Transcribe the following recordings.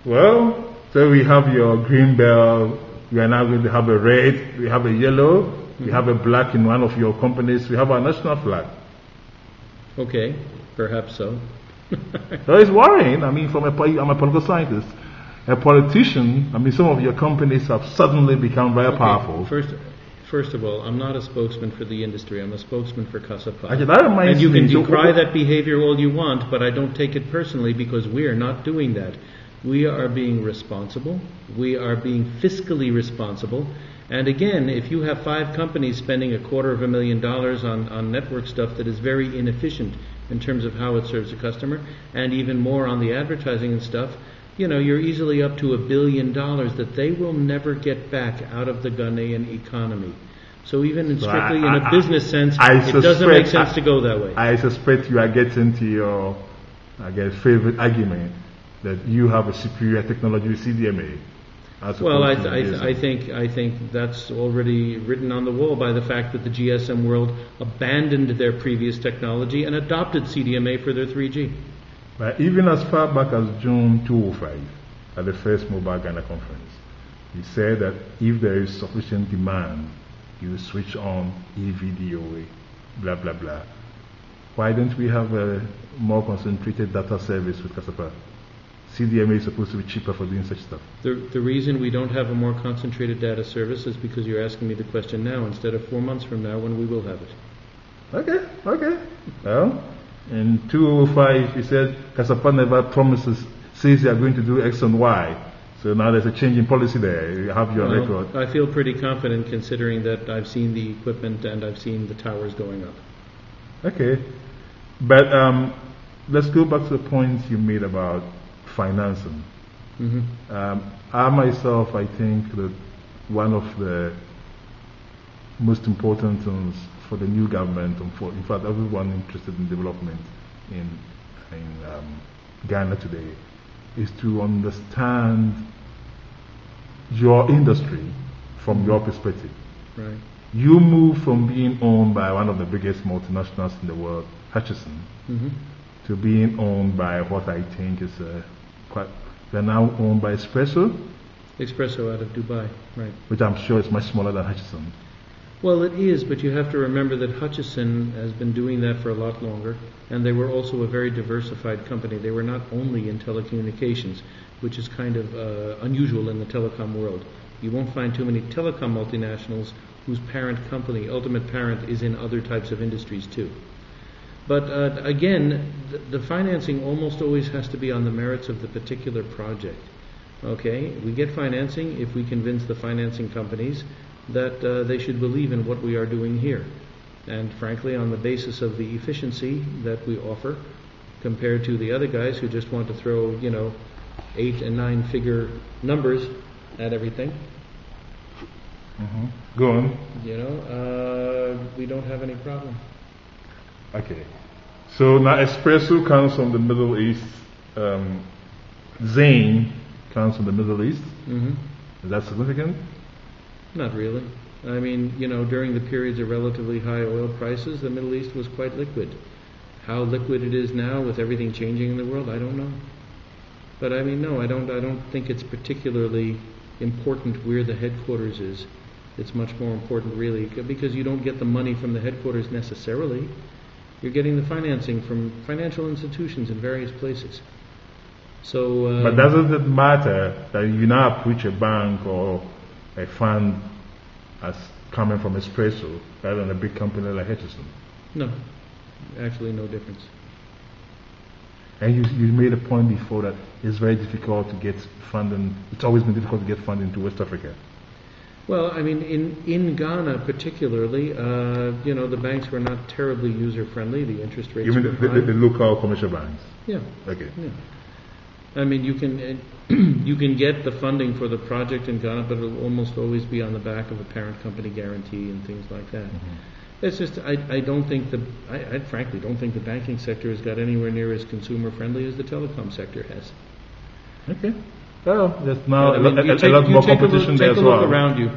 Well, so we have your green bell. We are now going to have a red. We have a yellow. We have a black in one of your companies. We have our national flag. Okay, perhaps so. So it's worrying. I mean, I'm a political scientist. A politician, I mean, some of your companies have suddenly become very powerful. First of all, I'm not a spokesman for the industry. I'm a spokesman for Kasapa. And you can decry that behavior all you want, but I don't take it personally because we are not doing that. We are being responsible. We are being fiscally responsible. And again, if you have 5 companies spending $250,000 on network stuff that is very inefficient in terms of how it serves the customer, and even more on the advertising and stuff, you're easily up to $1 billion that they will never get back out of the Ghanaian economy. So even strictly in a business sense, it doesn't make sense to go that way. I suspect you are getting to your, favorite argument that you have a superior technology with CDMA. Well, I think that's already written on the wall by the fact that the GSM world abandoned their previous technology and adopted CDMA for their 3G. But even as far back as June 2005, at the first Mobile Ghana conference, he said that if there is sufficient demand, you switch on EVDOA, blah, blah, blah. Why don't we have a more concentrated data service with Kasapa? CDMA is supposed to be cheaper for doing such stuff. The reason we don't have a more concentrated data service is because you're asking me the question now instead of 4 months from now when we will have it. Okay. Well, in 2005, he said Kasapa never says they are going to do X and Y. So now there's a change in policy there. You have your record. I feel pretty confident considering that I've seen the equipment and I've seen the towers going up. Okay. But let's go back to the point you made about financing. I myself, I think that one of the most important things for the new government, and for in fact everyone interested in development in Ghana today, is to understand your industry from your perspective. Right. You move from being owned by one of the biggest multinationals in the world, Hutchison, to being owned by what I think is they're now owned by Espresso out of Dubai, right? Which I'm sure is much smaller than Hutchison. Well, it is, but you have to remember that Hutchison has been doing that for a lot longer, and they were also a very diversified company. They were not only in telecommunications, which is kind of unusual in the telecom world. You won't find too many telecom multinationals whose parent company, ultimate parent, is in other types of industries too. But again, the financing almost always has to be on the merits of the particular project. Okay, we get financing if we convince the financing companies that they should believe in what we are doing here. And frankly, on the basis of the efficiency that we offer, compared to the other guys who just want to throw, 8 and 9 figure numbers at everything. Go on. We don't have any problem. Okay. So now Espresso comes from the Middle East. Zain comes from the Middle East. Is that significant? Not really. I mean, during the periods of relatively high oil prices, the Middle East was quite liquid. How liquid it is now with everything changing in the world, I don't know. But I mean, no, I don't think it's particularly important where the headquarters is. It's much more important, really, because you don't get the money from the headquarters necessarily. You're getting the financing from financial institutions in various places. So, but doesn't it matter that you now approach a bank or a fund as coming from Espresso rather than a big company like Hutchison? No, actually no difference. And you made a point before that it's very difficult to get funding. It's always been difficult to get funding to West Africa. Well, I mean, in Ghana particularly, the banks were not terribly user-friendly. The interest rates were high. The local commercial banks? Yeah. Okay. Yeah. I mean, you can get the funding for the project in Ghana, but it'll almost always be on the back of a parent company guarantee and things like that. It's just, I frankly don't think the banking sector has got anywhere near as consumer-friendly as the telecom sector has. Okay. Well, there's now a lot more competition there as well. Take a look around you.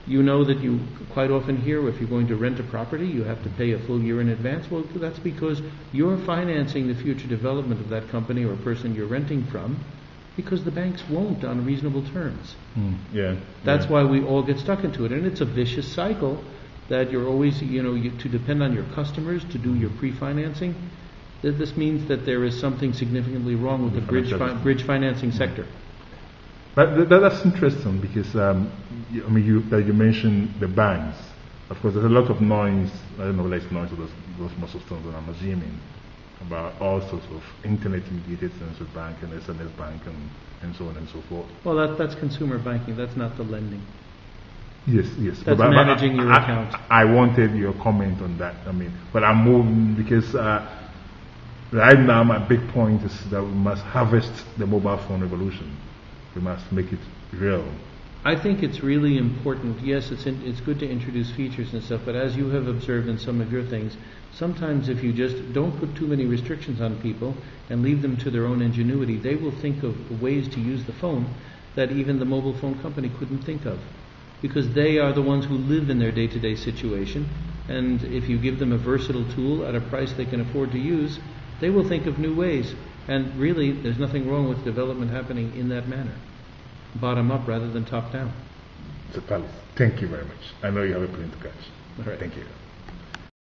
You know that you quite often hear if you're going to rent a property, you have to pay a full year in advance. Well, that's because you're financing the future development of that company or person you're renting from Because the banks won't on reasonable terms. Yeah. That's why we all get stuck into it, and it's a vicious cycle that you're always, to depend on your customers to do your pre-financing. This means that there is something significantly wrong with the bridge financing sector. But that's interesting because you mentioned the banks. Of course, there's a lot of noise. I don't know whether it's noise or those muscle stones that I'm assuming about all sorts of internet-mediated things with bank and SMS bank and so on and so forth. Well, that's consumer banking. That's not the lending. Yes. That's managing your account. I wanted your comment on that. But I'm moving because right now my big point is that we must harvest the mobile phone revolution. We must make it real. I think it's really important. Yes, it's good to introduce features and stuff, but as you have observed in some of your things, sometimes if you just don't put too many restrictions on people and leave them to their own ingenuity, they will think of ways to use the phone that even the mobile phone company couldn't think of. Because they are the ones who live in their day-to-day situation, and if you give them a versatile tool at a price they can afford to use, they will think of new ways. And really, there's nothing wrong with development happening in that manner. Bottom up rather than top down. So Palitz, thank you very much. I know you have a plane to catch. All right. Thank you.